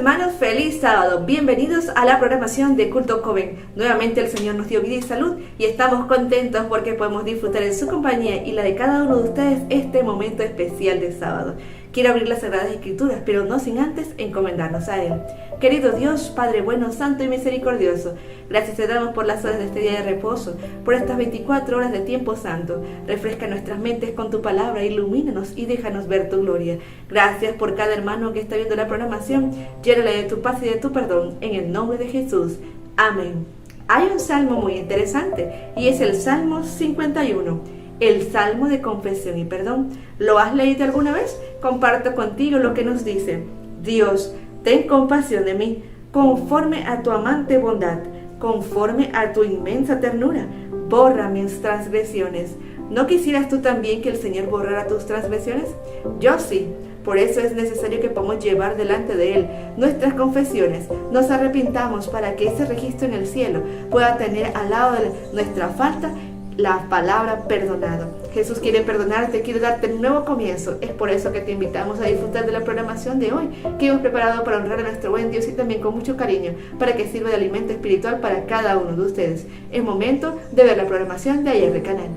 hermanos, feliz sábado. Bienvenidos a la programación de Culto Joven. Nuevamente el Señor nos dio vida y salud y estamos contentos porque podemos disfrutar en su compañía y la de cada uno de ustedes este momento especial de sábado. Quiero abrir las Sagradas Escrituras, pero no sin antes encomendarnos a Él. Querido Dios, Padre bueno, santo y misericordioso, gracias te damos por las horas de este día de reposo, por estas 24 horas de tiempo santo. Refresca nuestras mentes con tu palabra, ilumínanos y déjanos ver tu gloria. Gracias por cada hermano que está viendo la programación, llénala de tu paz y de tu perdón, en el nombre de Jesús. Amén. Hay un salmo muy interesante y es el Salmo 51. El Salmo de confesión y perdón. ¿Lo has leído alguna vez? Comparto contigo lo que nos dice. Dios, ten compasión de mí, conforme a tu amante bondad, conforme a tu inmensa ternura, borra mis transgresiones. ¿No quisieras tú también que el Señor borrara tus transgresiones? Yo sí. Por eso es necesario que podamos llevar delante de Él nuestras confesiones, nos arrepintamos para que ese registro en el cielo pueda tener al lado de nuestra falta la palabra perdonado. Jesús quiere perdonarte, quiere darte un nuevo comienzo. Es por eso que te invitamos a disfrutar de la programación de hoy, que hemos preparado para honrar a nuestro buen Dios y también con mucho cariño, para que sirva de alimento espiritual para cada uno de ustedes. Es momento de ver la programación de AR Canal.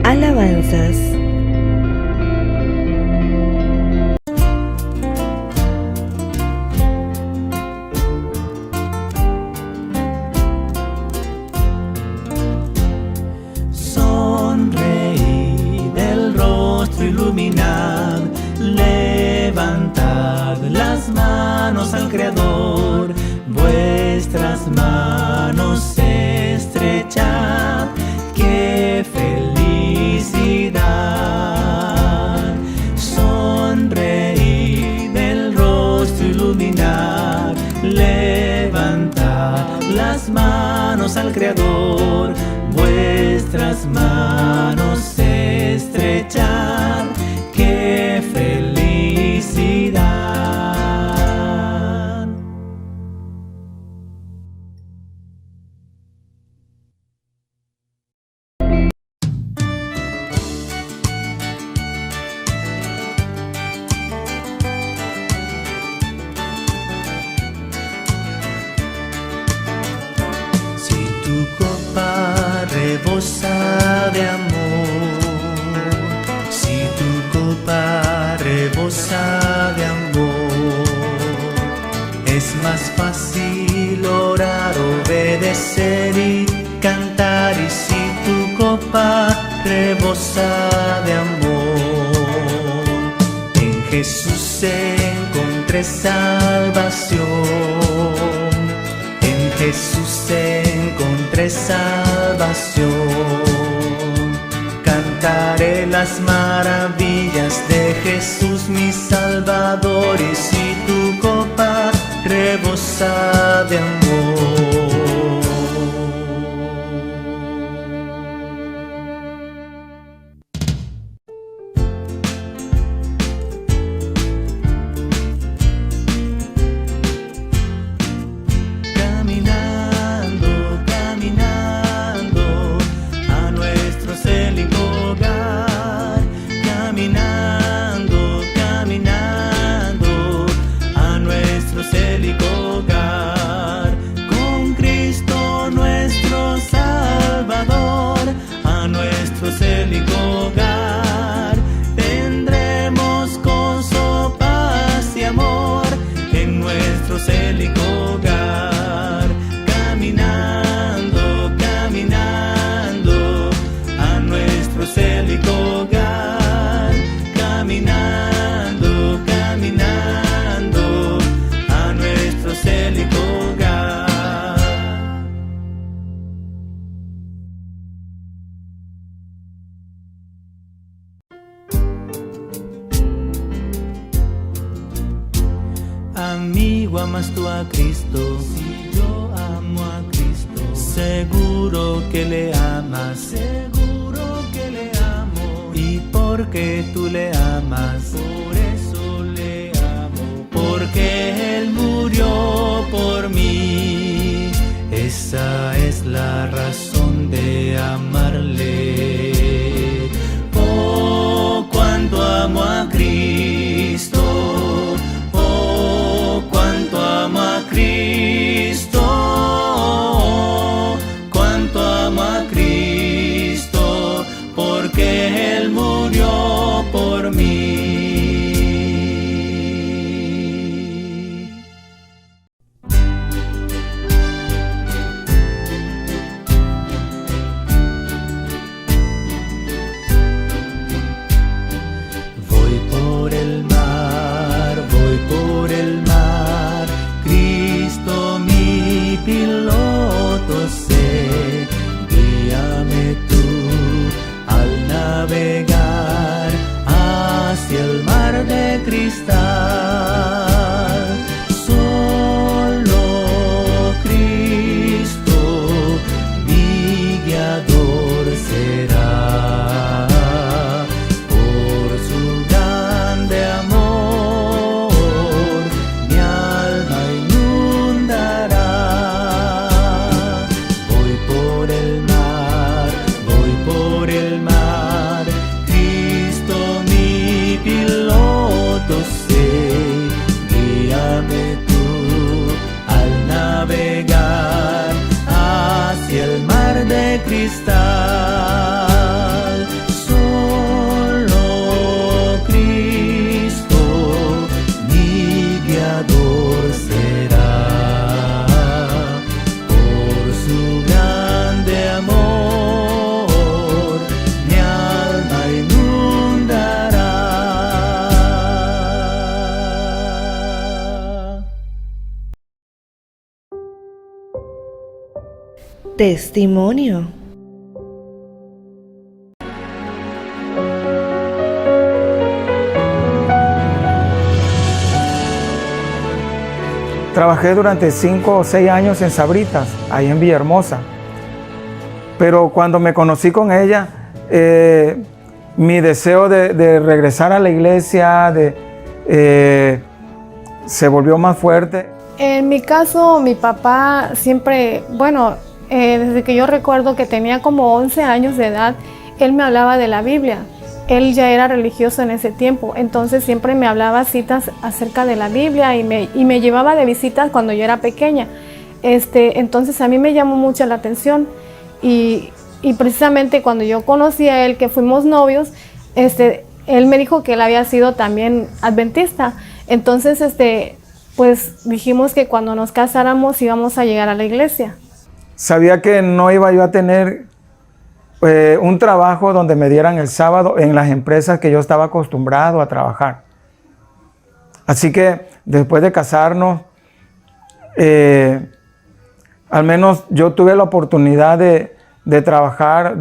Alabanzas. Sonreíd el rostro, iluminad, levantad las manos al Creador, vuestras manos estrechad, qué felicidad. Sonreíd el rostro, iluminad, levantad las manos al Creador, vuestras manos estrechad, qué felicidad. Rebosa de amor, si tu copa rebosa de amor, es más fácil orar, obedecer y cantar. Y si tu copa rebosa de amor, en Jesús encontré salvación, en Jesús encontré salvación. Cantaré las maravillas de Jesús mi Salvador. Y si tu copa rebosa de amor, amigo, amas tú a Cristo. Si yo amo a Cristo, seguro que le amas, seguro que le amo. Y porque tú le amas, por eso le amo. Porque Él murió por mí, esa es la razón de amarle. Oh, cuánto amo a Cristo, oh, cuánto amo a Cristo, cuánto amo a Cristo, porque Él murió por mí. Voy por el mar, Cristo mi piloto sé, guíame tú al navegar hacia el mar de cristal. Solo Cristo mi guiador será, por su grande amor mi alma inundará. Voy por el mar, Cristo mi piloto sé, guíame tú al navegar hacia el mar de cristal. Solo Cristo mi guiador será, por su grande amor mi alma inundará. Testimonio. Trabajé durante 5 o 6 años en Sabritas, ahí en Villahermosa. Pero cuando me conocí con ella, mi deseo de regresar a la iglesia se volvió más fuerte. En mi caso, mi papá siempre, desde que yo recuerdo que tenía como 11 años de edad, él me hablaba de la Biblia. Él ya era religioso en ese tiempo, entonces siempre me hablaba citas acerca de la Biblia y me llevaba de visitas cuando yo era pequeña. Entonces a mí me llamó mucho la atención y precisamente cuando yo conocí a él, que fuimos novios, él me dijo que él había sido también adventista. Entonces, pues dijimos que cuando nos casáramos íbamos a llegar a la iglesia. Sabía que no iba yo a tener un trabajo donde me dieran el sábado en las empresas que yo estaba acostumbrado a trabajar. Así que después de casarnos, al menos yo tuve la oportunidad de trabajar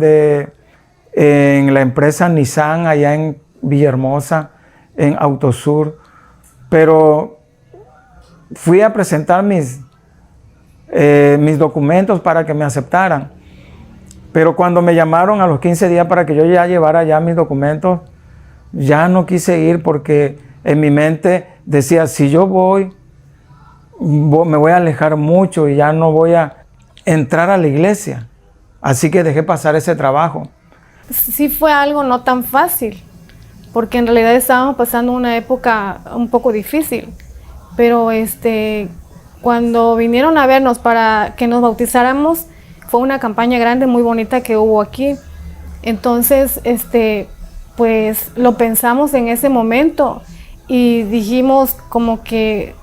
en la empresa Nissan allá en Villahermosa, en Autosur, pero fui a presentar mis documentos para que me aceptaran. Pero cuando me llamaron a los 15 días para que yo ya llevara ya mis documentos, ya no quise ir porque en mi mente decía, si yo voy, me voy a alejar mucho y ya no voy a entrar a la iglesia. Así que dejé pasar ese trabajo. Sí fue algo no tan fácil, porque en realidad estábamos pasando una época un poco difícil. Pero cuando vinieron a vernos para que nos bautizáramos, fue una campaña grande, muy bonita que hubo aquí. Entonces, pues lo pensamos en ese momento y dijimos como que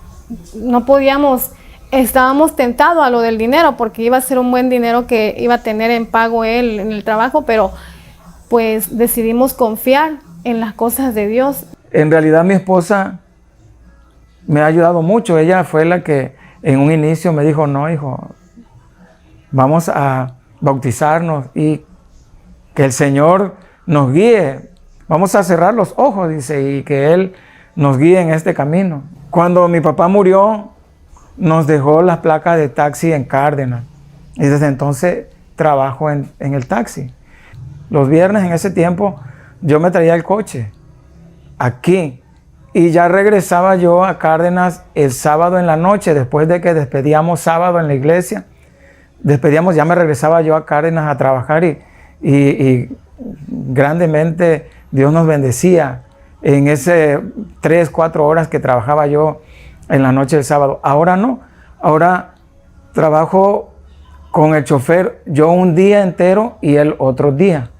no podíamos, estábamos tentados a lo del dinero porque iba a ser un buen dinero que iba a tener en pago él en el trabajo, pero pues decidimos confiar en las cosas de Dios. En realidad mi esposa me ha ayudado mucho. Ella fue la que en un inicio me dijo, no, hijo, vamos a bautizarnos y que el Señor nos guíe. Vamos a cerrar los ojos, dice, y que Él nos guíe en este camino. Cuando mi papá murió, nos dejó las placas de taxi en Cárdenas. Y desde entonces trabajo en el taxi. Los viernes en ese tiempo yo me traía el coche aquí y ya regresaba yo a Cárdenas el sábado en la noche, después de que despedíamos sábado en la iglesia. Ya me regresaba yo a Cárdenas a trabajar y grandemente Dios nos bendecía en ese 3, 4 horas que trabajaba yo en la noche del sábado. Ahora no, ahora trabajo con el chofer yo un día entero y él otro día.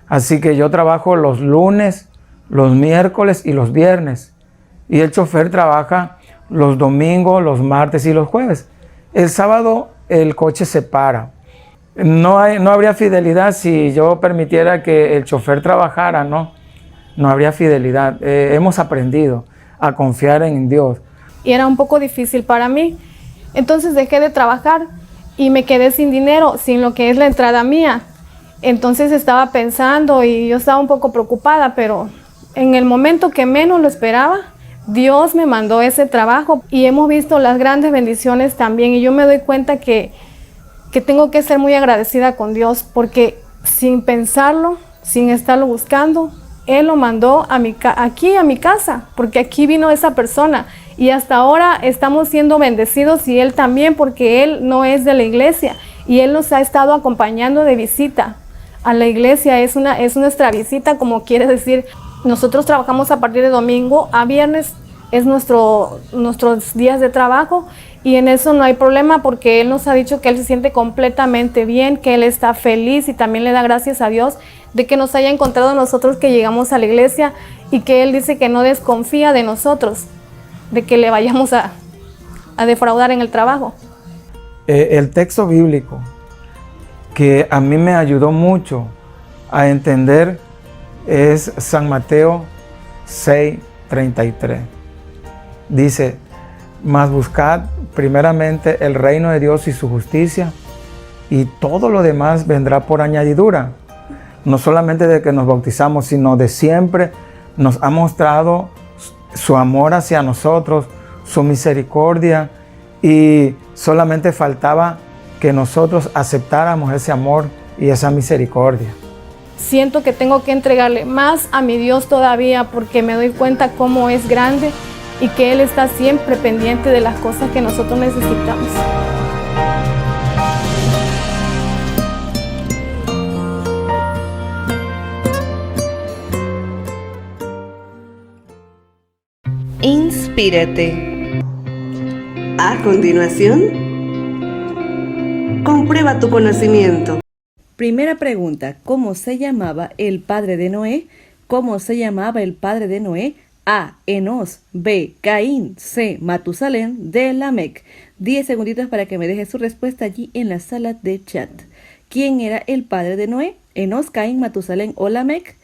Así que yo trabajo los lunes, los miércoles y los viernes. Y el chofer trabaja los domingos, los martes y los jueves. El sábado el coche se para. No habría fidelidad si yo permitiera que el chofer trabajara, no habría fidelidad. Hemos aprendido a confiar en Dios. Y era un poco difícil para mí. Entonces dejé de trabajar y me quedé sin dinero, sin lo que es la entrada mía. Entonces estaba pensando y yo estaba un poco preocupada, pero en el momento que menos lo esperaba, Dios me mandó ese trabajo y hemos visto las grandes bendiciones también. Y yo me doy cuenta que tengo que ser muy agradecida con Dios, porque sin pensarlo, sin estarlo buscando, Él lo mandó aquí a mi casa, porque aquí vino esa persona. Y hasta ahora estamos siendo bendecidos, y Él también, porque Él no es de la iglesia y Él nos ha estado acompañando de visita a la iglesia. Es nuestra visita, como quiere decir. Nosotros trabajamos a partir de domingo a viernes, es nuestros días de trabajo, y en eso no hay problema, porque Él nos ha dicho que Él se siente completamente bien, que Él está feliz, y también le da gracias a Dios de que nos haya encontrado nosotros que llegamos a la iglesia, y que Él dice que no desconfía de nosotros, de que le vayamos a defraudar en el trabajo. El texto bíblico que a mí me ayudó mucho a entender es San Mateo 6:33. Dice: mas buscad primeramente el reino de Dios y su justicia, y todo lo demás vendrá por añadidura. No solamente de que nos bautizamos, sino de siempre nos ha mostrado su amor hacia nosotros, su misericordia, y solamente faltaba que nosotros aceptáramos ese amor y esa misericordia. Siento que tengo que entregarle más a mi Dios todavía, porque me doy cuenta cómo es grande y que Él está siempre pendiente de las cosas que nosotros necesitamos. Inspírate. A continuación, comprueba tu conocimiento. Primera pregunta: ¿cómo se llamaba el padre de Noé? ¿Cómo se llamaba el padre de Noé? A. Enos. B. Caín. C. Matusalén. D. Lamec. 10 segunditos para que me deje su respuesta allí en la sala de chat. ¿Quién era el padre de Noé? ¿Enos, Caín, Matusalén o Lamec?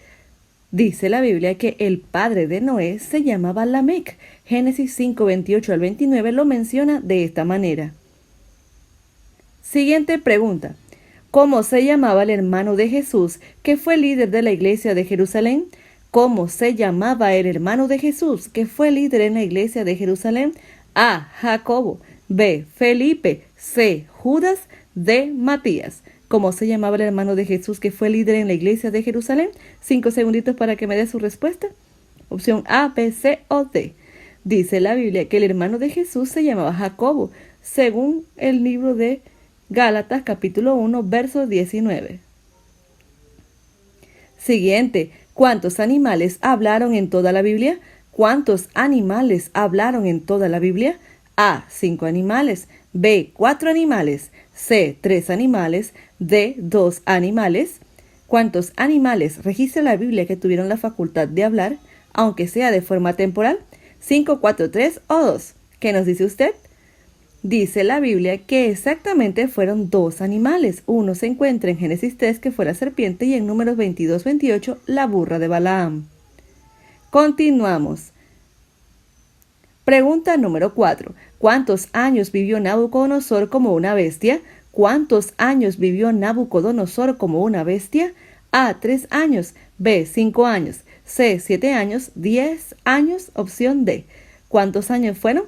Dice la Biblia que el padre de Noé se llamaba Lamec. Génesis 5:28 al 29 lo menciona de esta manera. Siguiente pregunta: ¿cómo se llamaba el hermano de Jesús que fue líder de la iglesia de Jerusalén? ¿Cómo se llamaba el hermano de Jesús que fue líder en la iglesia de Jerusalén? A. Jacobo. B. Felipe. C. Judas. D. Matías. ¿Cómo se llamaba el hermano de Jesús que fue líder en la iglesia de Jerusalén? 5 segunditos para que me dé su respuesta. Opción A, B, C o D. Dice la Biblia que el hermano de Jesús se llamaba Jacobo, según el libro de Gálatas capítulo 1, verso 19. Siguiente: ¿cuántos animales hablaron en toda la Biblia? ¿Cuántos animales hablaron en toda la Biblia? A. 5 animales. B. 4 animales. C. 3 animales. D. 2 animales. ¿Cuántos animales registra la Biblia que tuvieron la facultad de hablar, aunque sea de forma temporal? 5, 4, 3 o 2. ¿Qué nos dice usted? Dice la Biblia que exactamente fueron 2 animales. Uno se encuentra en Génesis 3, que fue la serpiente, y en Números 22, 28, la burra de Balaam. Continuamos. Pregunta número 4. ¿Cuántos años vivió Nabucodonosor como una bestia? ¿Cuántos años vivió Nabucodonosor como una bestia? A. 3 años. B. 5 años. C. 7 años. 10 años. Opción D. ¿Cuántos años fueron?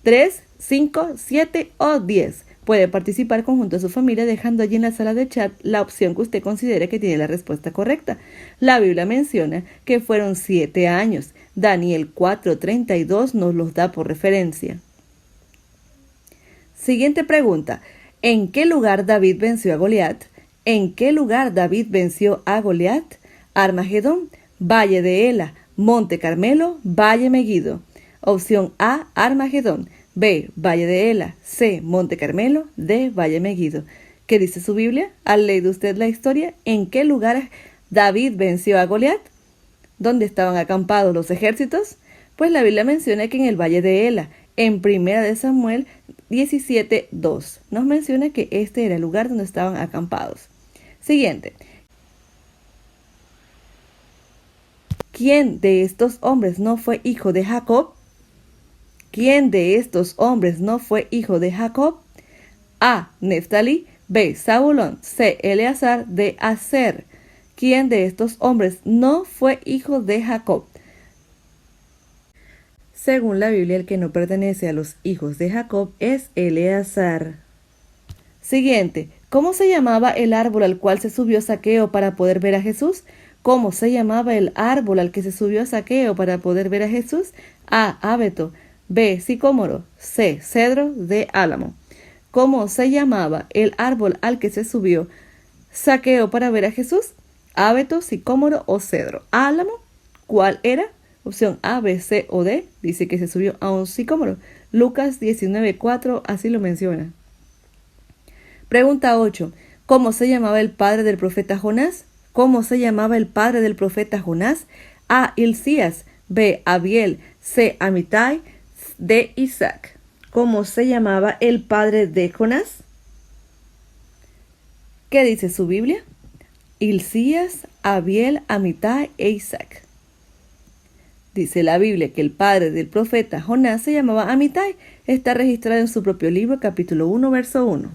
3, 5, 7 o 10. Puede participar junto a su familia dejando allí en la sala de chat la opción que usted considere que tiene la respuesta correcta. La Biblia menciona que fueron 7 años. Daniel 4:32 nos los da por referencia. Siguiente pregunta. ¿En qué lugar David venció a Goliat? ¿En qué lugar David venció a Goliat? Armagedón, Valle de Ela, Monte Carmelo, Valle Megiddo. Opción A, Armagedón. B, Valle de Ela. C, Monte Carmelo. D, Valle Megiddo. ¿Qué dice su Biblia? ¿Ha leído usted la historia? ¿En qué lugar David venció a Goliat? ¿Dónde estaban acampados los ejércitos? Pues la Biblia menciona que en el Valle de Ela, en 1 de Samuel 17:2, nos menciona que este era el lugar donde estaban acampados. Siguiente. ¿Quién de estos hombres no fue hijo de Jacob? ¿Quién de estos hombres no fue hijo de Jacob? A, Neftalí. B, Zabulón. C, Eleazar. D, Aser. ¿Quién de estos hombres no fue hijo de Jacob? Según la Biblia, el que no pertenece a los hijos de Jacob es Eleazar. Siguiente. ¿Cómo se llamaba el árbol al cual se subió Zaqueo para poder ver a Jesús? ¿Cómo se llamaba el árbol al que se subió Zaqueo para poder ver a Jesús? A, abeto. B, sicómoro. C, cedro. D, álamo. ¿Cómo se llamaba el árbol al que se subió Zaqueo para ver a Jesús? Abeto, sicómoro o cedro. Álamo, ¿cuál era? Opción A, B, C o D. Dice que se subió a un sicómoro. Lucas 19:4 así lo menciona. Pregunta 8. ¿Cómo se llamaba el padre del profeta Jonás? ¿Cómo se llamaba el padre del profeta Jonás? A, Hilcías. B, Abiel. C, Amitai. D, Isaac. ¿Cómo se llamaba el padre de Jonás? ¿Qué dice su Biblia? Hilcías, Abiel, Amitai e Isaac. Dice la Biblia que el padre del profeta Jonás se llamaba Amitai. Está registrado en su propio libro, capítulo 1, verso 1.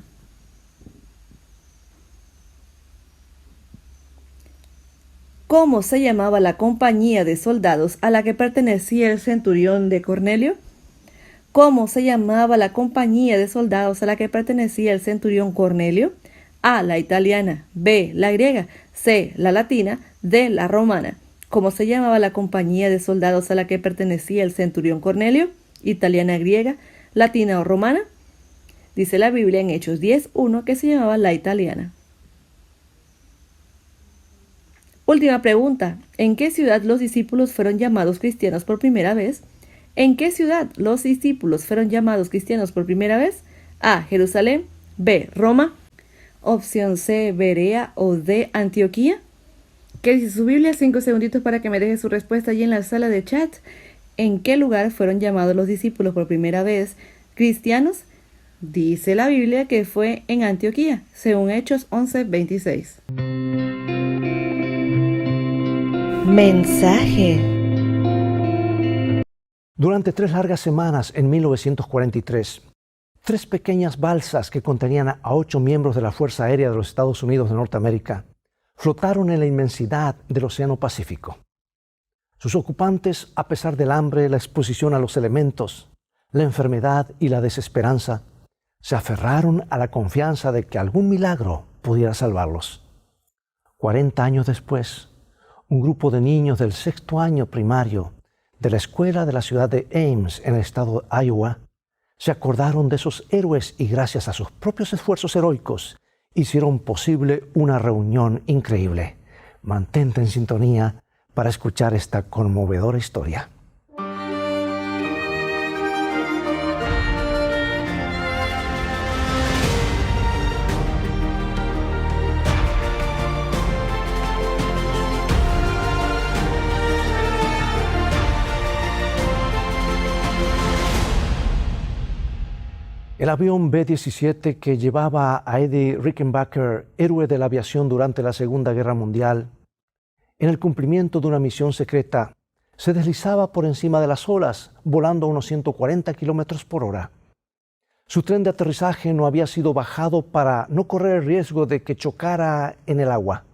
¿Cómo se llamaba la compañía de soldados a la que pertenecía el centurión de Cornelio? ¿Cómo se llamaba la compañía de soldados a la que pertenecía el centurión Cornelio? A, la italiana. B, la griega. C, la latina. D, la romana. ¿Cómo se llamaba la compañía de soldados a la que pertenecía el centurión Cornelio? Italiana, griega, latina o romana. Dice la Biblia en Hechos 10:1 que se llamaba la italiana. Última pregunta. ¿En qué ciudad los discípulos fueron llamados cristianos por primera vez? ¿En qué ciudad los discípulos fueron llamados cristianos por primera vez? A, Jerusalén. B, Roma. Opción C, Berea o D, Antioquía. ¿Qué dice su Biblia? 5 segunditos para que me deje su respuesta allí en la sala de chat. ¿En qué lugar fueron llamados los discípulos por primera vez cristianos? Dice la Biblia que fue en Antioquía, según Hechos 11:26. Mensaje. Durante 3 largas semanas en 1943, 3 pequeñas balsas que contenían a 8 miembros de la Fuerza Aérea de los Estados Unidos de Norteamérica flotaron en la inmensidad del Océano Pacífico. Sus ocupantes, a pesar del hambre, la exposición a los elementos, la enfermedad y la desesperanza, se aferraron a la confianza de que algún milagro pudiera salvarlos. 40 años después, un grupo de niños del 6º año primario de la escuela de la ciudad de Ames, en el estado de Iowa, se acordaron de esos héroes y gracias a sus propios esfuerzos heroicos hicieron posible una reunión increíble. Mantente en sintonía para escuchar esta conmovedora historia. El avión B-17 que llevaba a Eddie Rickenbacker, héroe de la aviación durante la Segunda Guerra Mundial, en el cumplimiento de una misión secreta, se deslizaba por encima de las olas, volando a unos 140 kilómetros por hora. Su tren de aterrizaje no había sido bajado para no correr el riesgo de que chocara en el agua.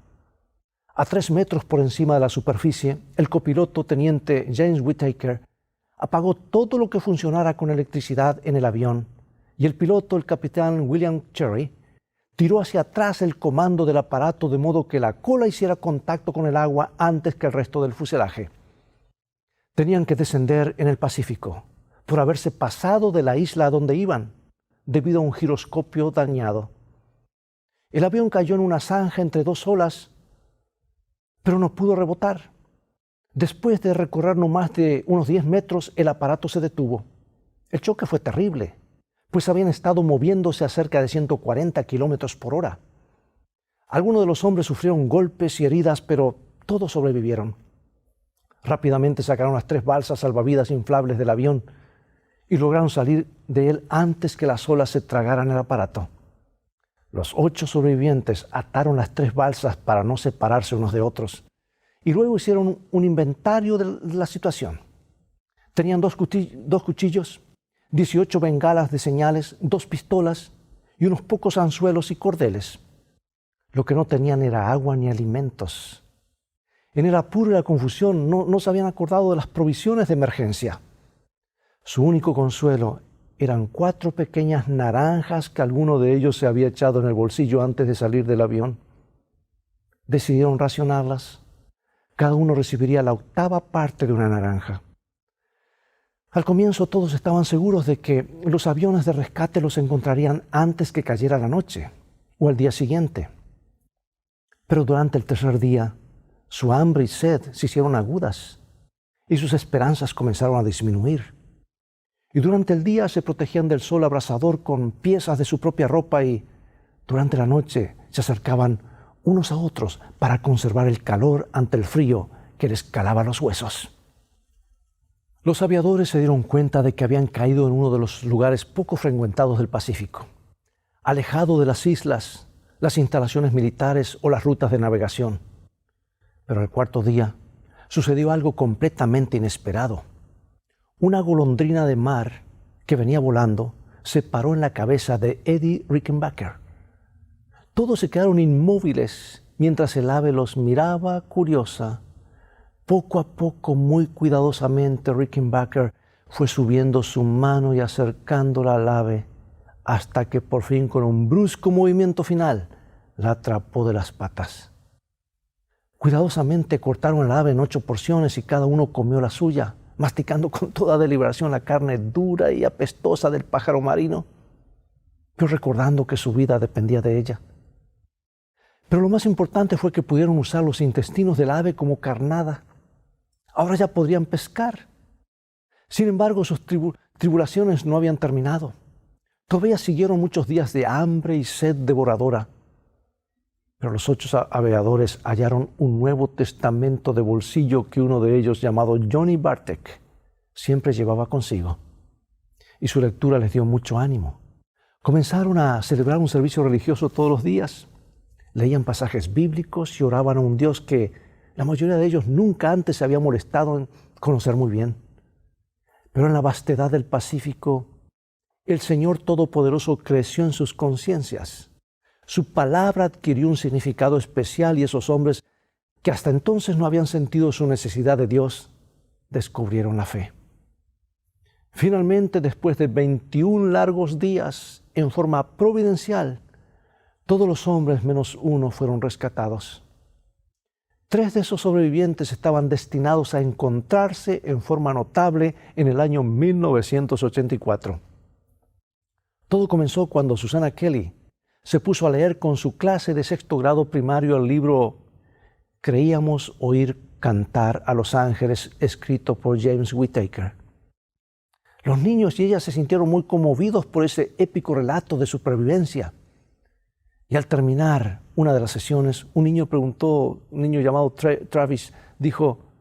A 3 metros por encima de la superficie, el copiloto teniente James Whittaker apagó todo lo que funcionara con electricidad en el avión y el piloto, el capitán William Cherry, tiró hacia atrás el comando del aparato de modo que la cola hiciera contacto con el agua antes que el resto del fuselaje. Tenían que descender en el Pacífico por haberse pasado de la isla a donde iban debido a un giroscopio dañado. El avión cayó en una zanja entre dos olas, pero no pudo rebotar. Después de recorrer no más de unos 10 metros, el aparato se detuvo. El choque fue terrible, pues habían estado moviéndose a cerca de 140 kilómetros por hora. Algunos de los hombres sufrieron golpes y heridas, pero todos sobrevivieron. Rápidamente sacaron las 3 balsas salvavidas inflables del avión y lograron salir de él antes que las olas se tragaran el aparato. Los 8 sobrevivientes ataron las 3 balsas para no separarse unos de otros y luego hicieron un inventario de la situación. Tenían 2 cuchillos, 18 bengalas de señales, 2 pistolas y unos pocos anzuelos y cordeles. Lo que no tenían era agua ni alimentos. En el apuro y la confusión no se habían acordado de las provisiones de emergencia. Su único consuelo eran 4 pequeñas naranjas que alguno de ellos se había echado en el bolsillo antes de salir del avión. Decidieron racionarlas. Cada uno recibiría la 8ª parte de una naranja. Al comienzo todos estaban seguros de que los aviones de rescate los encontrarían antes que cayera la noche o al día siguiente. Pero durante el tercer día, su hambre y sed se hicieron agudas y sus esperanzas comenzaron a disminuir. Y durante el día se protegían del sol abrasador con piezas de su propia ropa y durante la noche se acercaban unos a otros para conservar el calor ante el frío que les calaba los huesos. Los aviadores se dieron cuenta de que habían caído en uno de los lugares poco frecuentados del Pacífico, alejado de las islas, las instalaciones militares o las rutas de navegación. Pero al 4.º día sucedió algo completamente inesperado. Una golondrina de mar que venía volando se paró en la cabeza de Eddie Rickenbacker. Todos se quedaron inmóviles mientras el ave los miraba curiosa. Poco a poco, muy cuidadosamente, Rickenbacker fue subiendo su mano y acercándola al ave hasta que por fin, con un brusco movimiento final, la atrapó de las patas. Cuidadosamente cortaron el ave en 8 porciones y cada uno comió la suya, masticando con toda deliberación la carne dura y apestosa del pájaro marino, pero recordando que su vida dependía de ella. Pero lo más importante fue que pudieron usar los intestinos del ave como carnada. Ahora ya podrían pescar. Sin embargo, sus tribulaciones no habían terminado. Todavía siguieron muchos días de hambre y sed devoradora. Pero los 8 aviadores hallaron un Nuevo Testamento de bolsillo que uno de ellos, llamado Johnny Bartek, siempre llevaba consigo. Y su lectura les dio mucho ánimo. Comenzaron a celebrar un servicio religioso todos los días. Leían pasajes bíblicos y oraban a un Dios que la mayoría de ellos nunca antes se había molestado en conocer muy bien. Pero en la vastedad del Pacífico, el Señor Todopoderoso creció en sus conciencias. Su palabra adquirió un significado especial y esos hombres, que hasta entonces no habían sentido su necesidad de Dios, descubrieron la fe. Finalmente, después de 21 largos días, en forma providencial, todos los hombres menos uno fueron rescatados. 3 de esos sobrevivientes estaban destinados a encontrarse en forma notable en el año 1984. Todo comenzó cuando Susana Kelly se puso a leer con su clase de 6º grado primario el libro Creíamos oír cantar a los ángeles, escrito por James Whittaker. Los niños y ella se sintieron muy conmovidos por ese épico relato de supervivencia. Y al terminar una de las sesiones, un niño llamado Travis, dijo: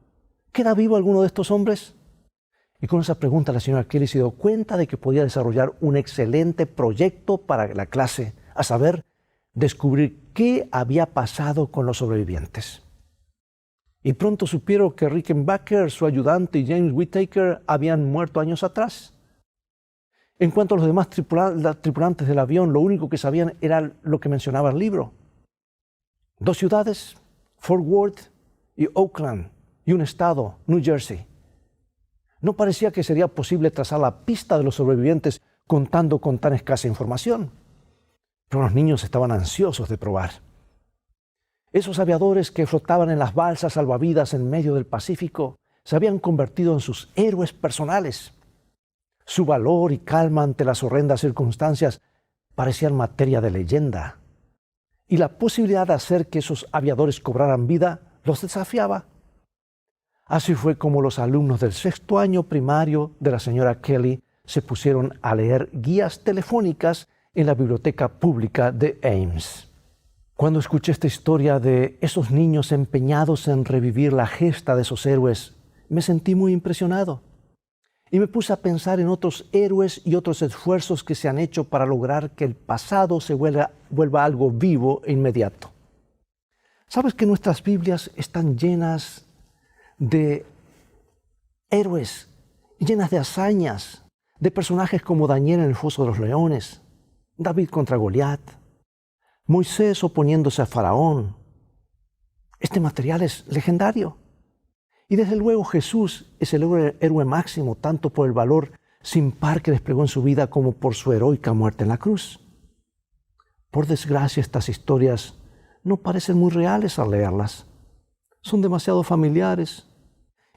¿queda vivo alguno de estos hombres? Y con esa pregunta la señora Kelly se dio cuenta de que podía desarrollar un excelente proyecto para la clase, a saber, descubrir qué había pasado con los sobrevivientes. Y pronto supieron que Rickenbacker, su ayudante, y James Whittaker habían muerto años atrás. En cuanto a los demás tripulantes del avión, lo único que sabían era lo que mencionaba el libro. 2 ciudades, Fort Worth y Oakland, y un estado, New Jersey. No parecía que sería posible trazar la pista de los sobrevivientes contando con tan escasa información. Pero los niños estaban ansiosos de probar. Esos aviadores que flotaban en las balsas salvavidas en medio del Pacífico se habían convertido en sus héroes personales. Su valor y calma ante las horrendas circunstancias parecían materia de leyenda. Y la posibilidad de hacer que esos aviadores cobraran vida los desafiaba. Así fue como los alumnos del 6º año primario de la señora Kelly se pusieron a leer guías telefónicas en la biblioteca pública de Ames. Cuando escuché esta historia de esos niños empeñados en revivir la gesta de esos héroes, me sentí muy impresionado. Y me puse a pensar en otros héroes y otros esfuerzos que se han hecho para lograr que el pasado se vuelva algo vivo e inmediato. ¿Sabes que nuestras Biblias están llenas de héroes, llenas de hazañas, de personajes como Daniel en el foso de los leones, David contra Goliat, Moisés oponiéndose a Faraón? Este material es legendario. Y desde luego Jesús es el héroe máximo, tanto por el valor sin par que desplegó en su vida como por su heroica muerte en la cruz. Por desgracia, estas historias no parecen muy reales al leerlas. Son demasiado familiares.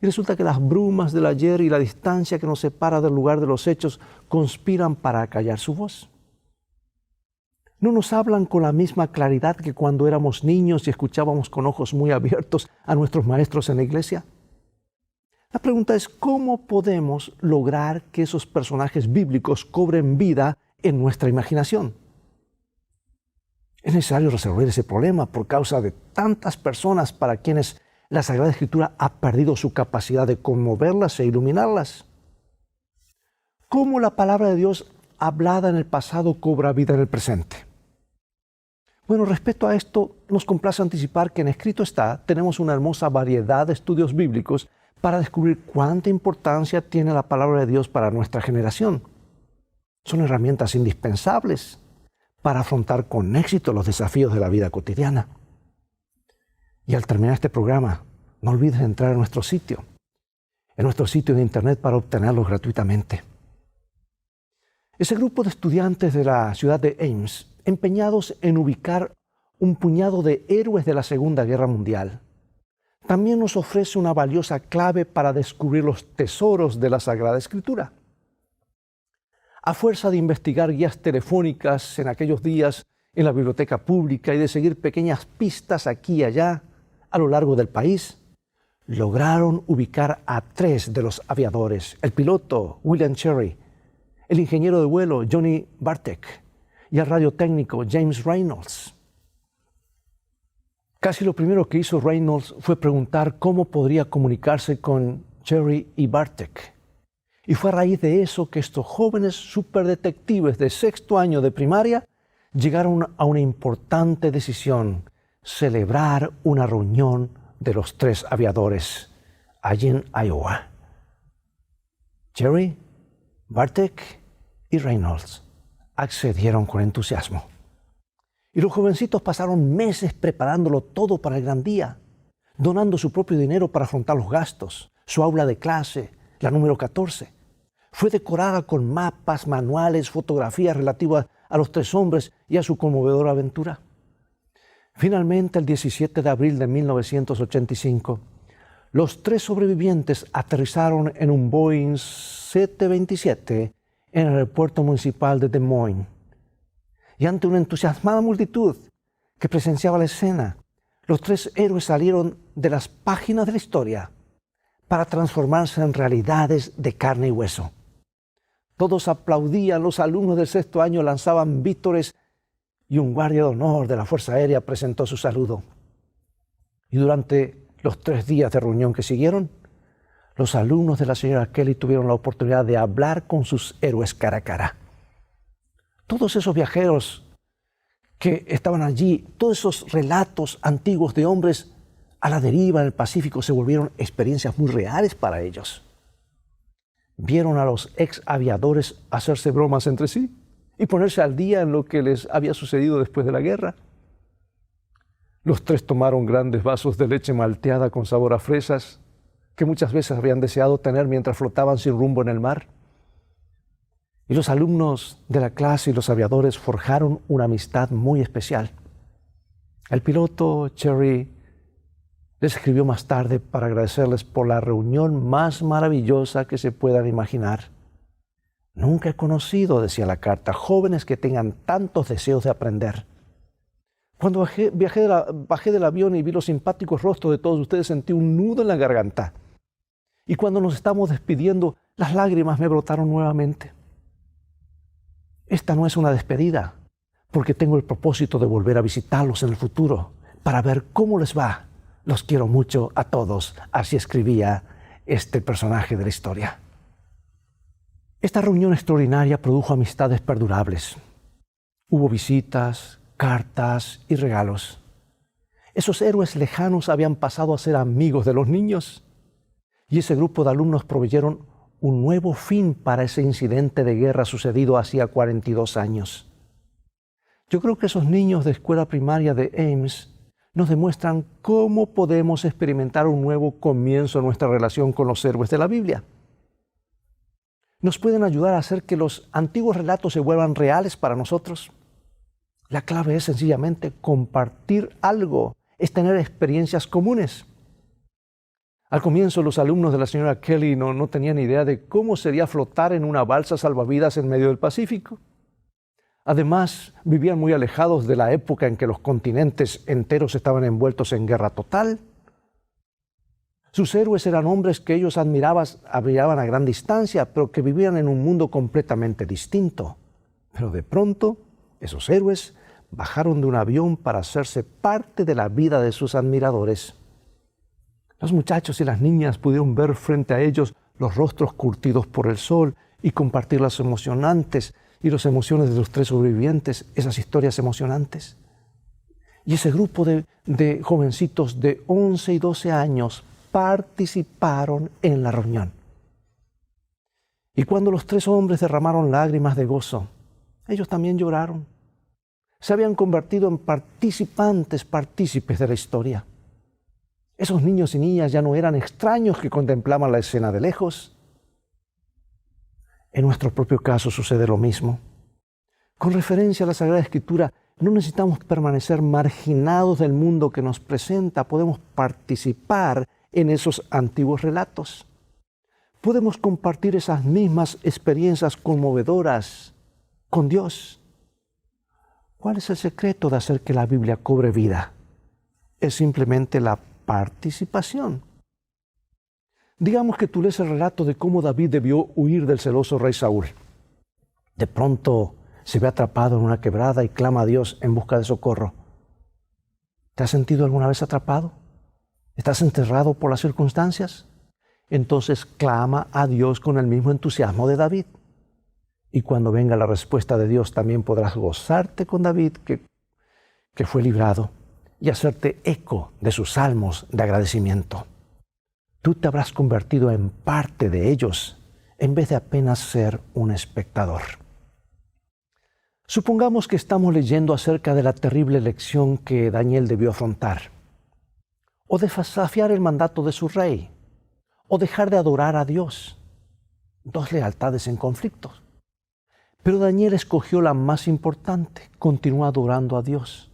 Y resulta que las brumas del ayer y la distancia que nos separa del lugar de los hechos conspiran para acallar su voz. No nos hablan con la misma claridad que cuando éramos niños y escuchábamos con ojos muy abiertos a nuestros maestros en la iglesia. La pregunta es, ¿cómo podemos lograr que esos personajes bíblicos cobren vida en nuestra imaginación? Es necesario resolver ese problema por causa de tantas personas para quienes la Sagrada Escritura ha perdido su capacidad de conmoverlas e iluminarlas. ¿Cómo la palabra de Dios hablada en el pasado cobra vida en el presente? Bueno, respecto a esto, nos complace anticipar que en Escrito está, tenemos una hermosa variedad de estudios bíblicos para descubrir cuánta importancia tiene la palabra de Dios para nuestra generación. Son herramientas indispensables para afrontar con éxito los desafíos de la vida cotidiana. Y al terminar este programa, no olvides entrar en nuestro sitio de internet para obtenerlos gratuitamente. Ese grupo de estudiantes de la ciudad de Ames, empeñados en ubicar un puñado de héroes de la Segunda Guerra Mundial, también nos ofrece una valiosa clave para descubrir los tesoros de la Sagrada Escritura. A fuerza de investigar guías telefónicas en aquellos días en la biblioteca pública y de seguir pequeñas pistas aquí y allá a lo largo del país, lograron ubicar a 3 de los aviadores: el piloto William Cherry, el ingeniero de vuelo Johnny Bartek y el radiotécnico James Reynolds. Casi lo primero que hizo Reynolds fue preguntar cómo podría comunicarse con Cherry y Bartek. Y fue a raíz de eso que estos jóvenes superdetectives de 6º año de primaria llegaron a una importante decisión: celebrar una reunión de los 3 aviadores allí en Iowa. Cherry, Bartek y Reynolds accedieron con entusiasmo. Y los jovencitos pasaron meses preparándolo todo para el gran día, donando su propio dinero para afrontar los gastos. Su aula de clase, la número 14, fue decorada con mapas, manuales, fotografías relativas a los 3 hombres y a su conmovedora aventura. Finalmente, el 17 de abril de 1985, los 3 sobrevivientes aterrizaron en un Boeing 727 en el aeropuerto municipal de Des Moines. Y ante una entusiasmada multitud que presenciaba la escena, los 3 héroes salieron de las páginas de la historia para transformarse en realidades de carne y hueso. Todos aplaudían, los alumnos del 6º año lanzaban vítores y un guardia de honor de la Fuerza Aérea presentó su saludo. Y durante los 3 días de reunión que siguieron, los alumnos de la señora Kelly tuvieron la oportunidad de hablar con sus héroes cara a cara. Todos esos viajeros que estaban allí, todos esos relatos antiguos de hombres a la deriva en el Pacífico se volvieron experiencias muy reales para ellos. Vieron a los ex aviadores hacerse bromas entre sí y ponerse al día en lo que les había sucedido después de la guerra. Los 3 tomaron grandes vasos de leche malteada con sabor a fresas que muchas veces habían deseado tener mientras flotaban sin rumbo en el mar. Y los alumnos de la clase y los aviadores forjaron una amistad muy especial. El piloto Cherry les escribió más tarde para agradecerles por la reunión más maravillosa que se puedan imaginar. Nunca he conocido, decía la carta, jóvenes que tengan tantos deseos de aprender. Cuando bajé del avión y vi los simpáticos rostros de todos ustedes, sentí un nudo en la garganta. Y cuando nos estamos despidiendo, las lágrimas me brotaron nuevamente. Esta no es una despedida, porque tengo el propósito de volver a visitarlos en el futuro para ver cómo les va. Los quiero mucho a todos, así escribía este personaje de la historia. Esta reunión extraordinaria produjo amistades perdurables. Hubo visitas, cartas y regalos. Esos héroes lejanos habían pasado a ser amigos de los niños. Y ese grupo de alumnos proveyeron un nuevo fin para ese incidente de guerra sucedido hacía 42 años. Yo creo que esos niños de escuela primaria de Ames nos demuestran cómo podemos experimentar un nuevo comienzo en nuestra relación con los héroes de la Biblia. Nos pueden ayudar a hacer que los antiguos relatos se vuelvan reales para nosotros. La clave es sencillamente compartir algo, es tener experiencias comunes. Al comienzo, los alumnos de la señora Kelly no tenían idea de cómo sería flotar en una balsa salvavidas en medio del Pacífico. Además, vivían muy alejados de la época en que los continentes enteros estaban envueltos en guerra total. Sus héroes eran hombres que ellos admiraban a gran distancia, pero que vivían en un mundo completamente distinto. Pero de pronto, esos héroes bajaron de un avión para hacerse parte de la vida de sus admiradores. Los muchachos y las niñas pudieron ver frente a ellos los rostros curtidos por el sol y compartir las emocionantes y las emociones de los 3 sobrevivientes, esas historias emocionantes. Y ese grupo de jovencitos de 11 y 12 años participaron en la reunión. Y cuando los 3 hombres derramaron lágrimas de gozo, ellos también lloraron. Se habían convertido en partícipes de la historia. Esos niños y niñas ya no eran extraños que contemplaban la escena de lejos. En nuestro propio caso sucede lo mismo. Con referencia a la Sagrada Escritura, no necesitamos permanecer marginados del mundo que nos presenta. Podemos participar en esos antiguos relatos. Podemos compartir esas mismas experiencias conmovedoras con Dios. ¿Cuál es el secreto de hacer que la Biblia cobre vida? Es simplemente la participación. Digamos que tú lees el relato de cómo David debió huir del celoso rey Saúl. De pronto se ve atrapado en una quebrada y clama a Dios en busca de socorro. ¿Te has sentido alguna vez atrapado? ¿Estás enterrado por las circunstancias? Entonces clama a Dios con el mismo entusiasmo de David. Y cuando venga la respuesta de Dios, también podrás gozarte con David, que fue librado, y hacerte eco de sus salmos de agradecimiento. Tú te habrás convertido en parte de ellos, en vez de apenas ser un espectador. Supongamos que estamos leyendo acerca de la terrible lección que Daniel debió afrontar, o de desafiar el mandato de su rey, o dejar de adorar a Dios. 2 lealtades en conflicto. Pero Daniel escogió la más importante, continuó adorando a Dios.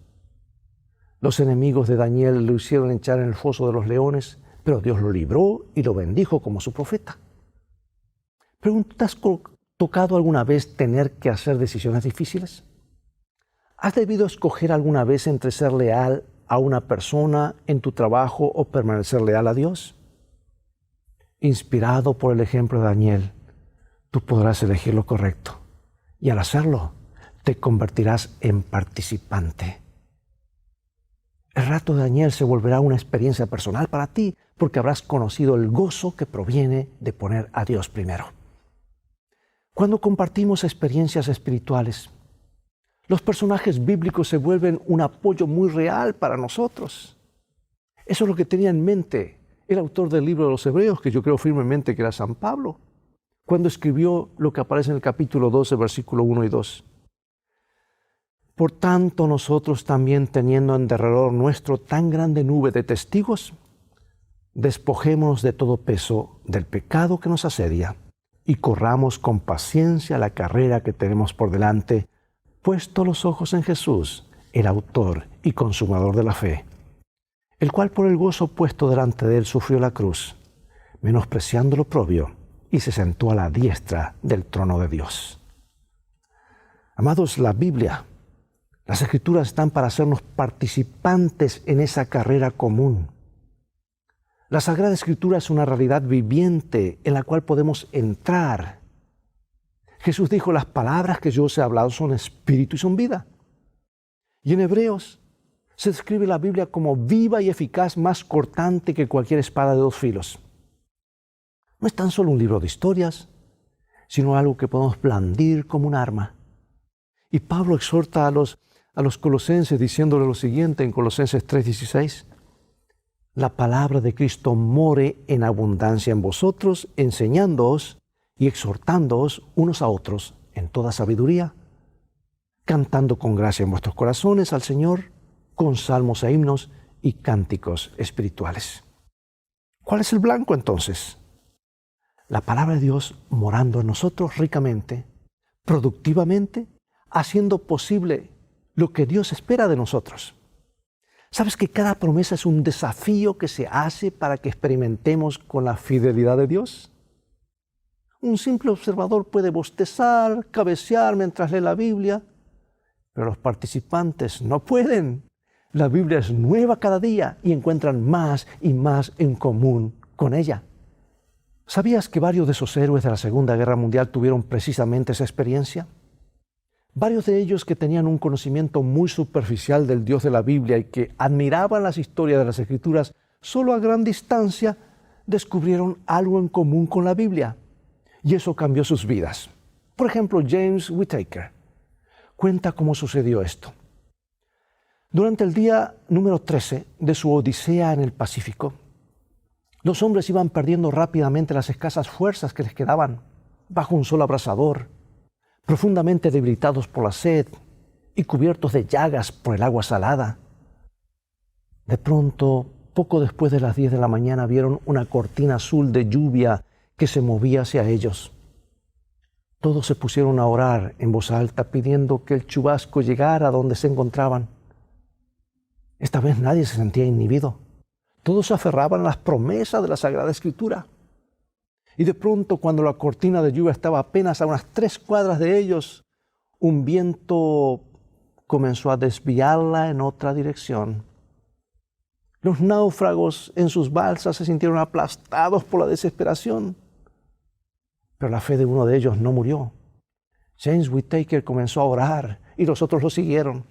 Los enemigos de Daniel lo hicieron echar en el foso de los leones, pero Dios lo libró y lo bendijo como su profeta. ¿Te has tocado alguna vez tener que hacer decisiones difíciles? ¿Has debido escoger alguna vez entre ser leal a una persona en tu trabajo o permanecer leal a Dios? Inspirado por el ejemplo de Daniel, tú podrás elegir lo correcto. Y al hacerlo, te convertirás en participante. El relato de Daniel se volverá una experiencia personal para ti, porque habrás conocido el gozo que proviene de poner a Dios primero. Cuando compartimos experiencias espirituales, los personajes bíblicos se vuelven un apoyo muy real para nosotros. Eso es lo que tenía en mente el autor del libro de los Hebreos, que yo creo firmemente que era San Pablo, cuando escribió lo que aparece en el capítulo 12, versículo 1 y 2. Por tanto, nosotros también, teniendo en derredor nuestro tan grande nube de testigos, despojémonos de todo peso del pecado que nos asedia y corramos con paciencia la carrera que tenemos por delante, puesto los ojos en Jesús, el autor y consumador de la fe, el cual por el gozo puesto delante de él sufrió la cruz, menospreciando lo oprobio, y se sentó a la diestra del trono de Dios. Amados, la Biblia, las Escrituras están para hacernos participantes en esa carrera común. La Sagrada Escritura es una realidad viviente en la cual podemos entrar. Jesús dijo, las palabras que yo os he hablado son espíritu y son vida. Y en Hebreos se describe la Biblia como viva y eficaz, más cortante que cualquier espada de dos filos. No es tan solo un libro de historias, sino algo que podemos blandir como un arma. Y Pablo exhorta a los colosenses diciéndole lo siguiente en Colosenses 3:16. La palabra de Cristo more en abundancia en vosotros, enseñándoos y exhortándoos unos a otros en toda sabiduría, cantando con gracia en vuestros corazones al Señor, con salmos e himnos y cánticos espirituales. ¿Cuál es el blanco entonces? La palabra de Dios morando en nosotros ricamente, productivamente, haciendo posible lo que Dios espera de nosotros. ¿Sabes que cada promesa es un desafío que se hace para que experimentemos con la fidelidad de Dios? Un simple observador puede bostezar, cabecear mientras lee la Biblia, pero los participantes no pueden. La Biblia es nueva cada día y encuentran más y más en común con ella. ¿Sabías que varios de esos héroes de la Segunda Guerra Mundial tuvieron precisamente esa experiencia? Varios de ellos que tenían un conocimiento muy superficial del Dios de la Biblia y que admiraban las historias de las Escrituras solo a gran distancia, descubrieron algo en común con la Biblia. Y eso cambió sus vidas. Por ejemplo, James Whittaker cuenta cómo sucedió esto. Durante el día número 13 de su odisea en el Pacífico, los hombres iban perdiendo rápidamente las escasas fuerzas que les quedaban bajo un sol abrasador, profundamente debilitados por la sed y cubiertos de llagas por el agua salada. De pronto, poco después de las 10 de la mañana, vieron una cortina azul de lluvia que se movía hacia ellos. Todos se pusieron a orar en voz alta, pidiendo que el chubasco llegara a donde se encontraban. Esta vez nadie se sentía inhibido. Todos se aferraban a las promesas de la Sagrada Escritura. Y de pronto, cuando la cortina de lluvia estaba apenas a unas 3 cuadras de ellos, un viento comenzó a desviarla en otra dirección. Los náufragos en sus balsas se sintieron aplastados por la desesperación. Pero la fe de uno de ellos no murió. James Whittaker comenzó a orar y los otros lo siguieron.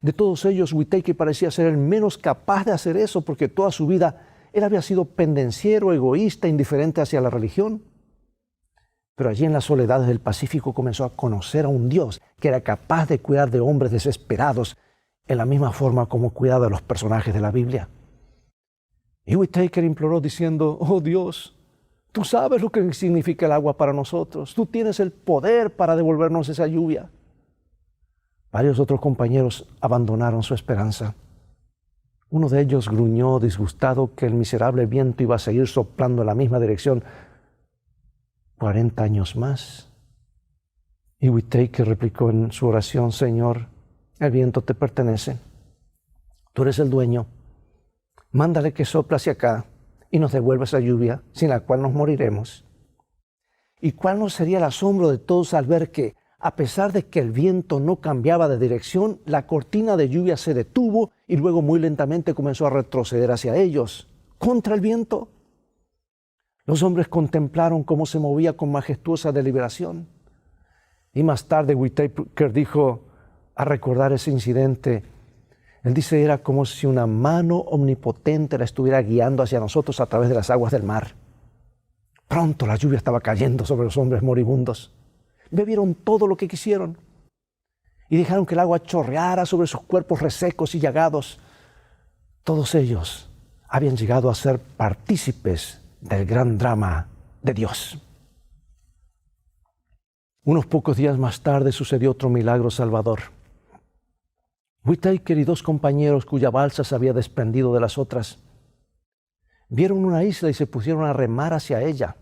De todos ellos, Whittaker parecía ser el menos capaz de hacer eso porque toda su vida él había sido pendenciero, egoísta, indiferente hacia la religión. Pero allí en las soledades del Pacífico comenzó a conocer a un Dios que era capaz de cuidar de hombres desesperados en la misma forma como cuidaba de los personajes de la Biblia. Y Whittaker imploró diciendo, oh Dios, tú sabes lo que significa el agua para nosotros. Tú tienes el poder para devolvernos esa lluvia. Varios otros compañeros abandonaron su esperanza. Uno de ellos gruñó disgustado que el miserable viento iba a seguir soplando en la misma dirección 40 años más. Y Whittaker replicó en su oración, Señor, el viento te pertenece. Tú eres el dueño. Mándale que sople hacia acá y nos devuelva esa lluvia, sin la cual nos moriremos. ¿Y cuál no sería el asombro de todos al ver que, a pesar de que el viento no cambiaba de dirección, la cortina de lluvia se detuvo y luego muy lentamente comenzó a retroceder hacia ellos, contra el viento? Los hombres contemplaron cómo se movía con majestuosa deliberación. Y más tarde Whittaker dijo, a recordar ese incidente, él dice, era como si una mano omnipotente la estuviera guiando hacia nosotros a través de las aguas del mar. Pronto la lluvia estaba cayendo sobre los hombres moribundos. Bebieron todo lo que quisieron y dejaron que el agua chorreara sobre sus cuerpos resecos y llagados. Todos ellos habían llegado a ser partícipes del gran drama de Dios. Unos pocos días más tarde sucedió otro milagro salvador. Whittaker y 2 compañeros cuya balsa se había desprendido de las otras vieron una isla y se pusieron a remar hacia ella.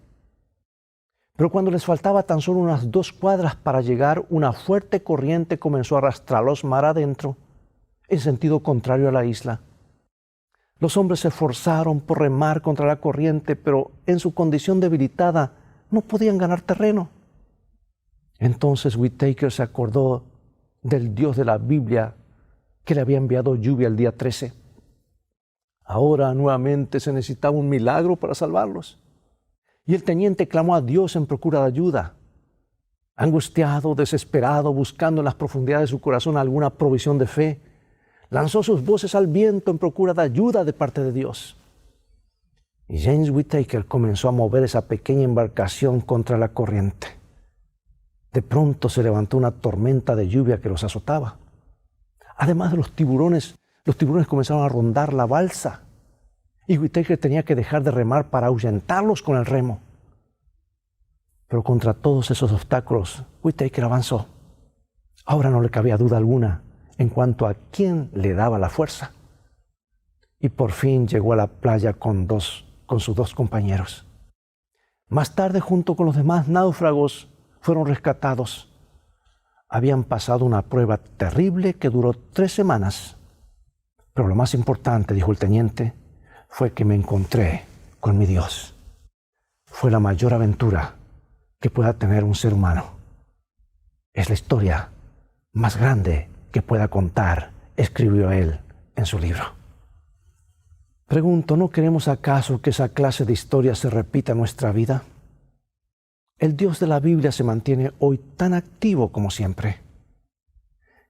Pero cuando les faltaba tan solo unas 2 cuadras para llegar, una fuerte corriente comenzó a arrastrarlos mar adentro, en sentido contrario a la isla. Los hombres se esforzaron por remar contra la corriente, pero en su condición debilitada no podían ganar terreno. Entonces Whittaker se acordó del Dios de la Biblia que le había enviado lluvia el día 13. Ahora nuevamente se necesitaba un milagro para salvarlos. Y el teniente clamó a Dios en procura de ayuda. Angustiado, desesperado, buscando en las profundidades de su corazón alguna provisión de fe, lanzó sus voces al viento en procura de ayuda de parte de Dios. Y James Whittaker comenzó a mover esa pequeña embarcación contra la corriente. De pronto se levantó una tormenta de lluvia que los azotaba. Además de los tiburones comenzaron a rondar la balsa. Y Whittaker tenía que dejar de remar para ahuyentarlos con el remo. Pero contra todos esos obstáculos, Whittaker avanzó. Ahora no le cabía duda alguna en cuanto a quién le daba la fuerza. Y por fin llegó a la playa con sus 2 compañeros. Más tarde, junto con los demás náufragos, fueron rescatados. Habían pasado una prueba terrible que duró 3 semanas. Pero lo más importante, dijo el teniente, fue que me encontré con mi Dios. Fue la mayor aventura que pueda tener un ser humano. Es la historia más grande que pueda contar, escribió él en su libro. Pregunto, ¿no queremos acaso que esa clase de historia se repita en nuestra vida? El Dios de la Biblia se mantiene hoy tan activo como siempre.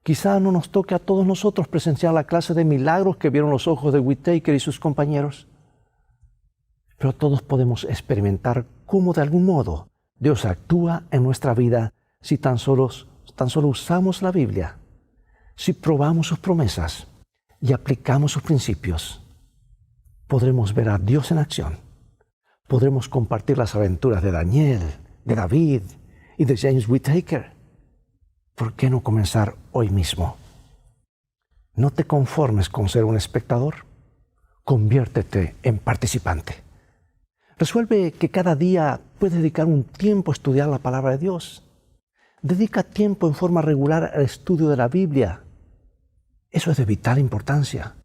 Quizá no nos toque a todos nosotros presenciar la clase de milagros que vieron los ojos de Whittaker y sus compañeros. Pero todos podemos experimentar cómo de algún modo Dios actúa en nuestra vida si tan solo usamos la Biblia, si probamos sus promesas y aplicamos sus principios. Podremos ver a Dios en acción. Podremos compartir las aventuras de Daniel, de David y de James Whittaker. ¿Por qué no comenzar hoy mismo? No te conformes con ser un espectador. Conviértete en participante. Resuelve que cada día puedes dedicar un tiempo a estudiar la palabra de Dios. Dedica tiempo en forma regular al estudio de la Biblia. Eso es de vital importancia.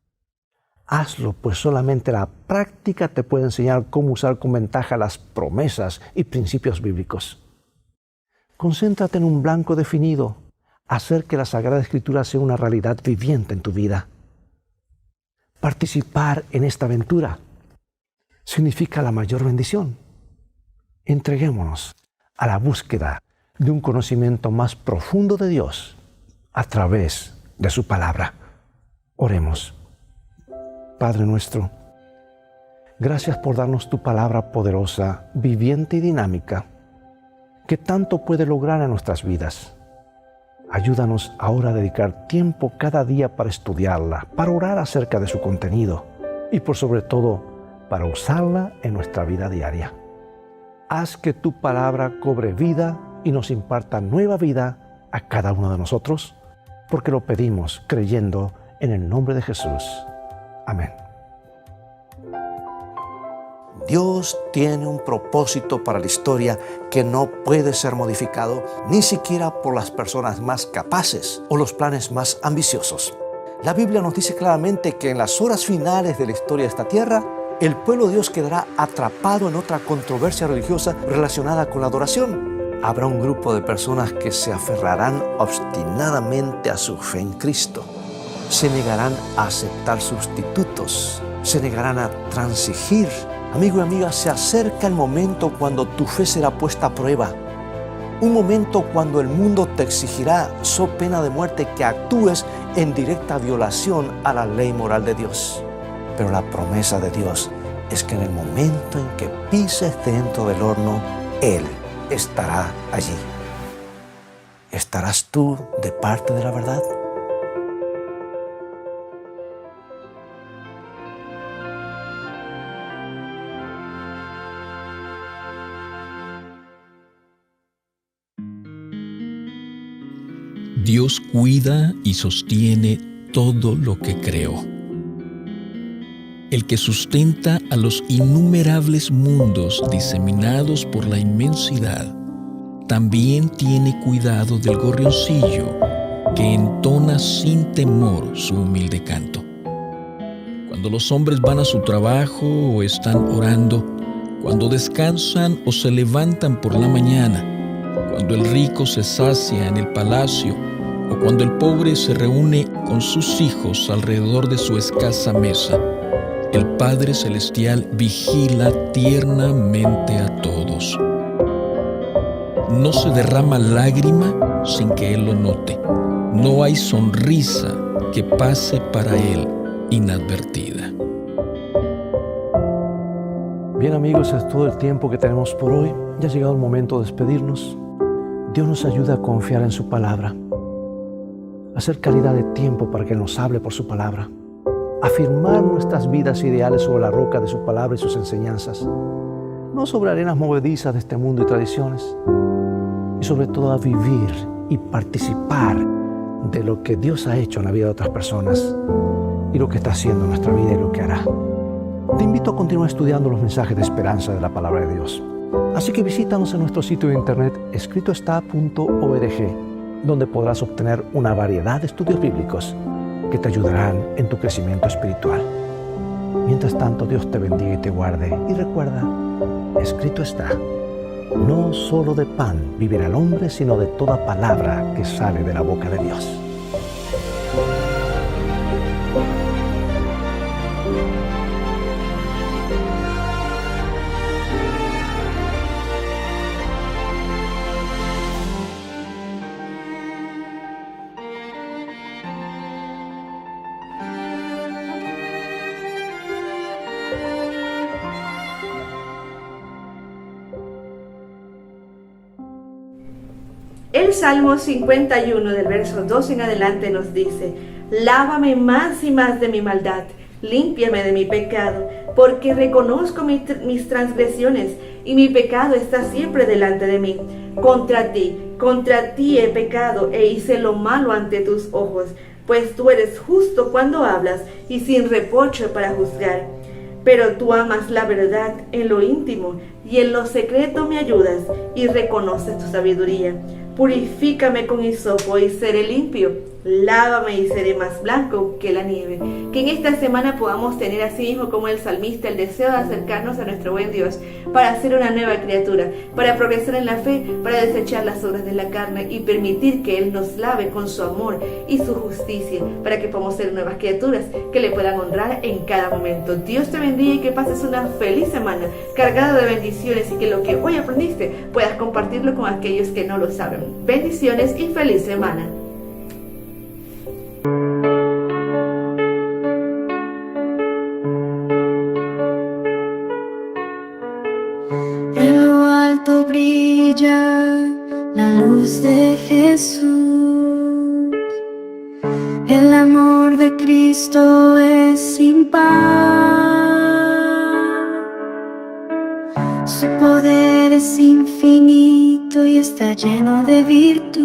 Hazlo, pues solamente la práctica te puede enseñar cómo usar con ventaja las promesas y principios bíblicos. Concéntrate en un blanco definido. Hacer que la Sagrada Escritura sea una realidad viviente en tu vida. Participar en esta aventura significa la mayor bendición. Entreguémonos a la búsqueda de un conocimiento más profundo de Dios a través de su palabra. Oremos. Padre nuestro, gracias por darnos tu palabra poderosa, viviente y dinámica, que tanto puede lograr en nuestras vidas. Ayúdanos ahora a dedicar tiempo cada día para estudiarla, para orar acerca de su contenido y por sobre todo para usarla en nuestra vida diaria. Haz que tu palabra cobre vida y nos imparta nueva vida a cada uno de nosotros, porque lo pedimos creyendo en el nombre de Jesús. Amén. Dios tiene un propósito para la historia que no puede ser modificado ni siquiera por las personas más capaces o los planes más ambiciosos. La Biblia nos dice claramente que en las horas finales de la historia de esta tierra, el pueblo de Dios quedará atrapado en otra controversia religiosa relacionada con la adoración. Habrá un grupo de personas que se aferrarán obstinadamente a su fe en Cristo. Se negarán a aceptar sustitutos. Se negarán a transigir. Amigo y amiga, se acerca el momento cuando tu fe será puesta a prueba. Un momento cuando el mundo te exigirá, so pena de muerte, que actúes en directa violación a la ley moral de Dios. Pero la promesa de Dios es que en el momento en que pises dentro del horno, Él estará allí. ¿Estarás tú de parte de la verdad? Dios cuida y sostiene todo lo que creó. el que sustenta a los innumerables mundos diseminados por la inmensidad, también tiene cuidado del gorrioncillo que entona sin temor su humilde canto. Cuando los hombres van a su trabajo o están orando, cuando descansan o se levantan por la mañana, cuando el rico se sacia en el palacio o cuando el pobre se reúne con sus hijos alrededor de su escasa mesa, el Padre Celestial vigila tiernamente a todos. No se derrama lágrima sin que Él lo note. No hay sonrisa que pase para Él inadvertida. Bien amigos, es todo el tiempo que tenemos por hoy. Ya ha llegado el momento de despedirnos. Dios nos ayuda a confiar en su palabra, a hacer calidad de tiempo para que Él nos hable por su palabra, afirmar nuestras vidas ideales sobre la roca de su palabra y sus enseñanzas, no sobre arenas movedizas de este mundo y tradiciones, y sobre todo a vivir y participar de lo que Dios ha hecho en la vida de otras personas y lo que está haciendo en nuestra vida y lo que hará. Te invito a continuar estudiando los mensajes de esperanza de la palabra de Dios. Así que visítanos en nuestro sitio de internet escritoestá.org, donde podrás obtener una variedad de estudios bíblicos que te ayudarán en tu crecimiento espiritual. Mientras tanto, Dios te bendiga y te guarde. Y recuerda, escrito está, no solo de pan vivirá el hombre, sino de toda palabra que sale de la boca de Dios. El Salmo 51 del verso 2 en adelante nos dice: lávame más y más de mi maldad, límpiame de mi pecado, porque reconozco mis transgresiones y mi pecado está siempre delante de mí. Contra ti he pecado e hice lo malo ante tus ojos, pues tú eres justo cuando hablas y sin reproche para juzgar. Pero tú amas la verdad en lo íntimo y en lo secreto me ayudas y reconoces tu sabiduría. Purifícame con hisopo y seré limpio. Lávame y seré más blanco que la nieve. Que en esta semana podamos tener así mismo como el salmista el deseo de acercarnos a nuestro buen Dios para ser una nueva criatura, para progresar en la fe, para desechar las obras de la carne y permitir que Él nos lave con su amor y su justicia, para que podamos ser nuevas criaturas que le puedan honrar en cada momento. Dios te bendiga y que pases una feliz semana cargada de bendiciones y que lo que hoy aprendiste puedas compartirlo con aquellos que no lo saben. Bendiciones y feliz semana. En lo alto brilla la luz de Jesús. El amor de Cristo es sin par. Su poder es infinito y está lleno de virtud.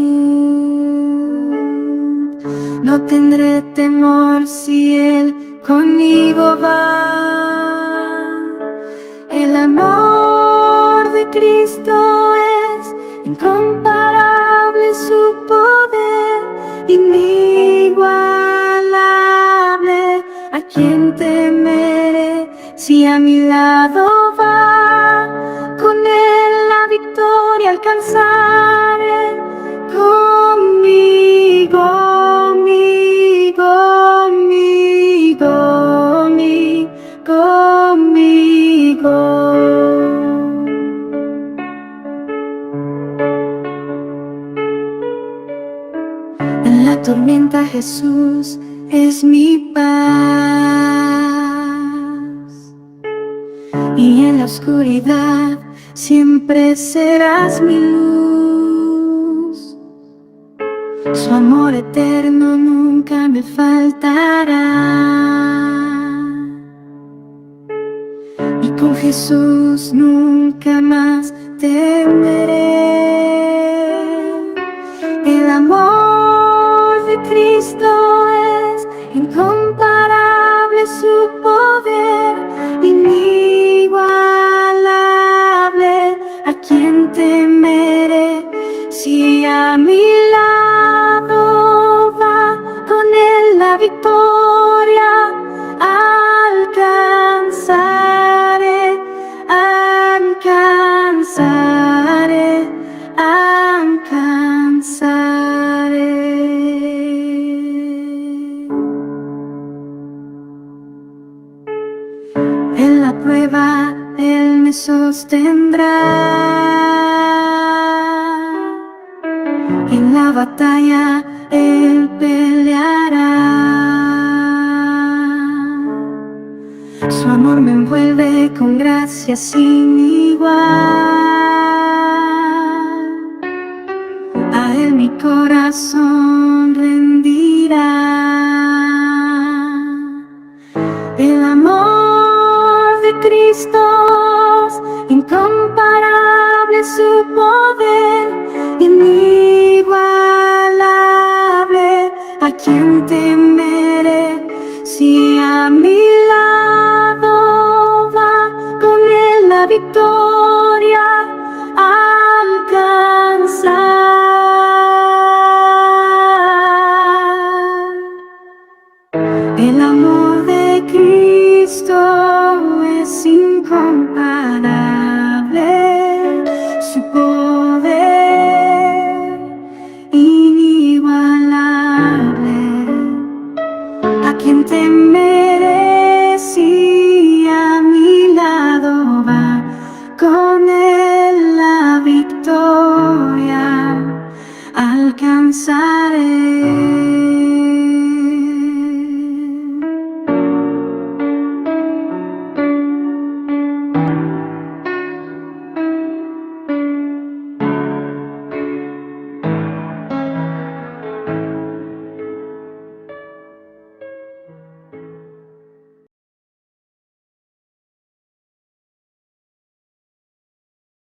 No tendré temor si Él conmigo va. El amor de Cristo es incomparable, su poder inigualable. ¿A quién temeré si a mi lado va? Con Él la victoria alcanzaré. Conmigo, conmigo. En la tormenta Jesús es mi paz, y en la oscuridad siempre serás mi luz. Su amor eterno nunca me faltará. Con Jesús nunca más temeré. El amor de Cristo es incomparable, su poder quien temeré? Si a mi lado va con él la victoria, alcanzaré, alcanzaré, alcanzaré. En la prueba Él me sostendrá, en la batalla Él peleará. Su amor me envuelve con gracia sin igual. A Él mi corazón rendirá. El amor de Cristo es incomparable, su poder inigualable. ¿A quién temeré? Si a mi lado va con él la victoria, alcanzar. El amor de Cristo es incomparable, su poder inigualable. ¿A quién temeré si a mi lado va con él la victoria? Alcanzaré.